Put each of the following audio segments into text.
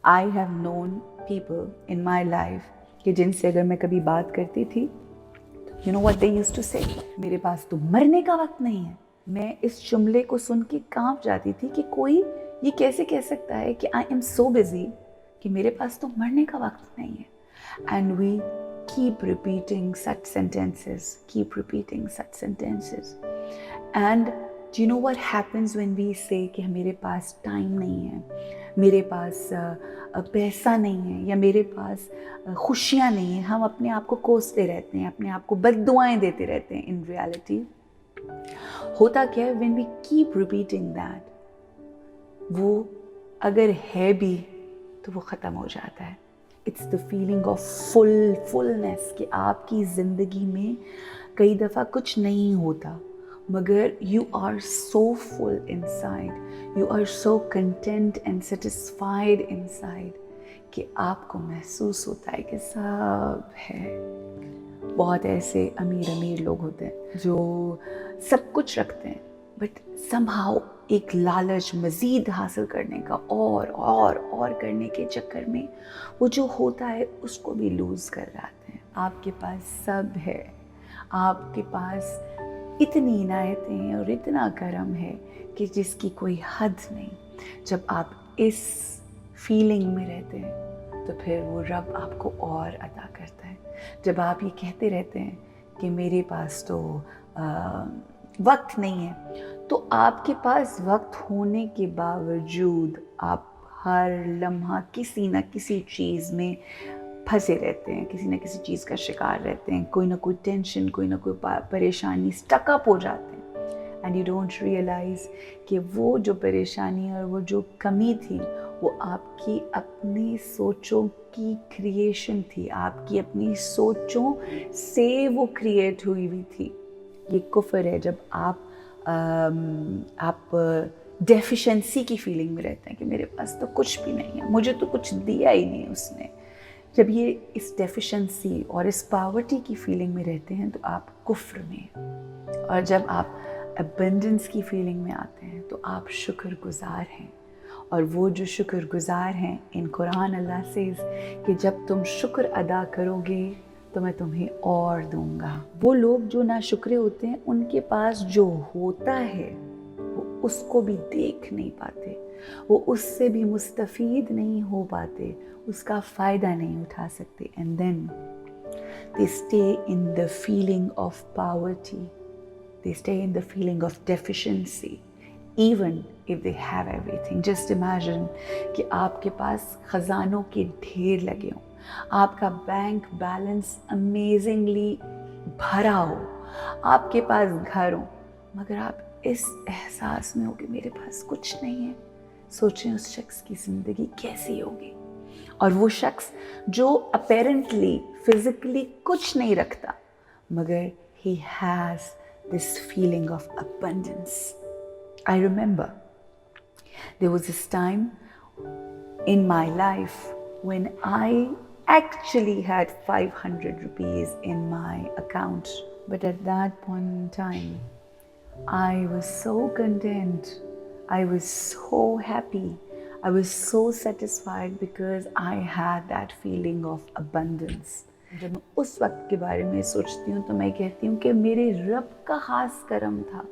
I have known people in my life कि जिनसे अगर मैं कभी बात करती थी, you know what they used to say, मेरे पास तो मरने का वक्त नहीं है। मैं इस जुमले को सुन के कांप जाती थी कि कोई ये कैसे कह सकता है कि आई एम सो बिजी कि मेरे पास तो मरने का वक्त नहीं है। And we keep repeating such sentences, keep repeating such sentences. And do you know what happens when we say कि मेरे पास टाइम नहीं है, मेरे पास पैसा नहीं है, या मेरे पास खुशियाँ नहीं हैं? हम अपने आप को कोसते रहते हैं, अपने आप को बद्दुआएं देते रहते हैं। इन रियलिटी होता क्या है, when we keep repeating that, वो अगर है भी तो वो ख़त्म हो जाता है। It's the feeling of fullness कि आपकी ज़िंदगी में कई दफ़ा कुछ नहीं होता, मगर you are so full inside, you are so content and satisfied inside कि आपको महसूस होता है कि सब है। बहुत ऐसे अमीर लोग होते हैं जो सब कुछ रखते हैं, बट समहाउ एक लालच मज़ीद हासिल करने का और करने के चक्कर में वो जो होता है उसको भी लूज़ कर जाते हैं। आपके पास सब है, आपके पास इतनी इनायतें हैं और इतना करम है कि जिसकी कोई हद नहीं। जब आप इस फीलिंग में रहते हैं तो फिर वो रब आपको और अता करता है। जब आप ये कहते रहते हैं कि मेरे पास तो वक्त नहीं है, तो आपके पास वक्त होने के बावजूद आप हर लम्हा किसी न किसी चीज़ में फंसे रहते हैं, किसी न किसी चीज़ का शिकार रहते हैं। कोई ना कोई टेंशन, कोई ना कोई परेशानी, स्टक अप हो जाते हैं। एंड यू डोंट रियलाइज़ कि वो जो परेशानी और वो जो कमी थी वो आपकी अपनी सोचों की क्रिएशन थी, आपकी अपनी सोचों से वो क्रिएट हुई हुई थी। ये कुफ्र है जब आप डेफिशिएंसी की फीलिंग में रहते हैं कि मेरे पास तो कुछ भी नहीं है, मुझे तो कुछ दिया ही नहीं उसने। जब ये इस डेफिशिएंसी और इस पावर्टी की फीलिंग में रहते हैं तो आप कुफ्र में, और जब आप अबंडेंस की फीलिंग में आते हैं तो आप शुक्रगुजार हैं। और वो जो शुक्रगुजार हैं, इन कुरान अल्लाह से कि जब तुम शुक्र अदा करोगे तो मैं तुम्हें और दूंगा। वो लोग जो नाशुक्रे होते हैं, उनके पास जो होता है वो उसको भी देख नहीं पाते, वो उससे भी मुस्तफ़ीद नहीं हो पाते, उसका फ़ायदा नहीं उठा सकते। And then they stay in the feeling of poverty, they stay in the feeling of deficiency even if they have everything. Just imagine कि आपके पास ख़जानों के ढेर लगे हों, आपका बैंक बैलेंस अमेजिंगली भरा हो, आपके पास घर हो, मगर आप इस एहसास में हो कि मेरे पास कुछ नहीं है। सोचें उस शख्स की ज़िंदगी कैसी होगी। और वो शख्स जो अपेरेंटली फिज़िकली कुछ नहीं रखता, मगर he has this feeling of abundance. I remember there was this time in my life when I actually had 500 rupees in my account. But at that point in time, I was so content. I was so happy. I was so satisfied because I had that feeling of abundance. जब मैं उस वक्त के बारे में सोचती हूँ तो मैं कहती हूँ कि मेरे रब का ख़ास करम था,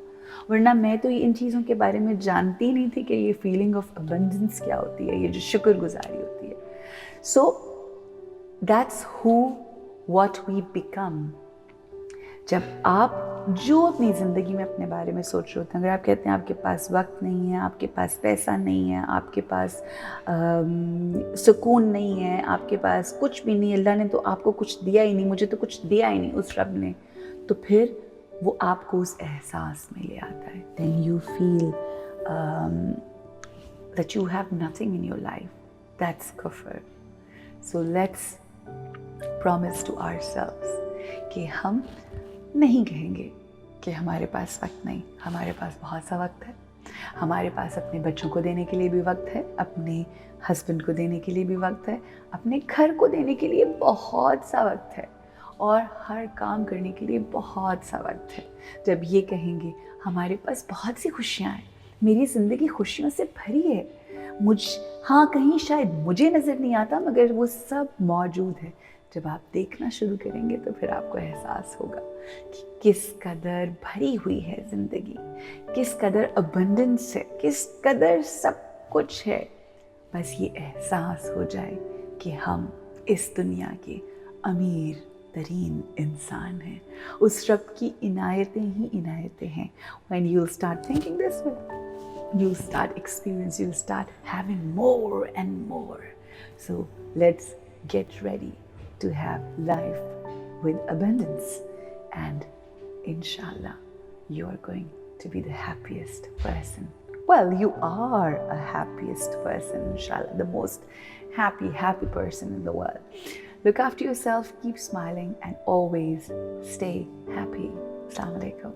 वरना मैं तो इन चीज़ों के बारे में जानती नहीं थी कि ये फीलिंग ऑफ अबंडेंस क्या होती है, ये जो शुक्रगुजारी होती है। So that's who what we become. जब आप जो अपनी ज़िंदगी में अपने बारे में सोच रहे होते हैं, अगर आप कहते हैं आपके पास वक्त नहीं है, आपके पास पैसा नहीं है, आपके पास सुकून नहीं है, आपके पास कुछ भी नहीं, अल्लाह ने तो आपको कुछ दिया ही नहीं, मुझे तो कुछ दिया ही नहीं उस रब ने, तो फिर वो आपको उस एहसास में ले आता है। Then you feel that you have nothing in your life. That's kufr. So let's promise to ourselves कि हम नहीं कहेंगे कि हमारे पास वक्त नहीं, हमारे पास बहुत सा वक्त है। हमारे पास अपने बच्चों को देने के लिए भी वक्त है, अपने हस्बैंड को देने के लिए भी वक्त है, अपने घर को देने के लिए बहुत सा वक्त है, और हर काम करने के लिए बहुत सा वक्त है। जब ये कहेंगे हमारे पास बहुत सी खुशियाँ हैं, मेरी ज़िंदगी खुशियों से भरी है, ہاں کہیں شاید مجھے نظر نہیں آتا مگر وہ سب موجود ہے. جب آپ دیکھنا شروع کریں گے تو پھر آپ کو احساس ہوگا کہ کس قدر بھری ہوئی ہے زندگی, کس قدر ابنڈنس ہے, کس قدر سب کچھ ہے. بس یہ احساس ہو جائے کہ ہم اس دنیا کے امیر ترین انسان ہیں. اس رب کی عنایتیں ہی عنایتیں ہیں. When you'll start thinking this way, you'll start experiencing, you'll start having more and more. So let's get ready to have life with abundance, and inshallah you're going to be the happiest person. Well, you are a happiest person, inshallah, the most happy person in the world. Look after yourself, keep smiling, and always stay happy. Assalamu alaikum.